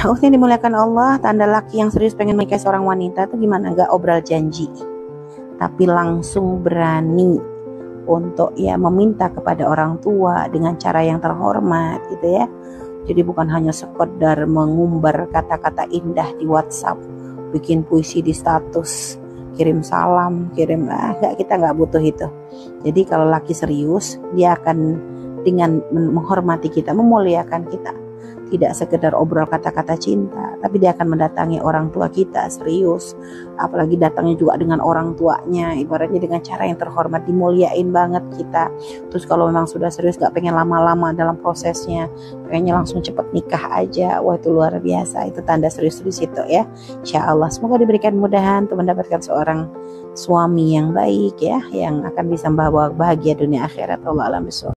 Yang dimuliakan Allah, tanda laki yang serius pengen menikahi seorang wanita itu gimana? Gak obral janji, tapi langsung berani untuk ya meminta kepada orang tua dengan cara yang terhormat gitu ya. Jadi bukan hanya sekedar mengumbar kata-kata indah di WhatsApp, bikin puisi di status, kirim salam, kita nggak butuh itu. Jadi kalau laki serius, dia akan dengan menghormati kita, memuliakan kita. Tidak sekedar obrol kata-kata cinta, tapi dia akan mendatangi orang tua kita serius. Apalagi datangnya juga dengan orang tuanya, ibaratnya dengan cara yang terhormat, dimuliain banget kita. Terus kalau memang sudah serius, gak pengen lama-lama dalam prosesnya, pengennya langsung cepet nikah aja, wah itu luar biasa. Itu tanda serius di situ ya. Insya Allah semoga diberikan mudahan untuk mendapatkan seorang suami yang baik ya, yang akan bisa membawa bahagia dunia akhirat. Allah alam bisawab.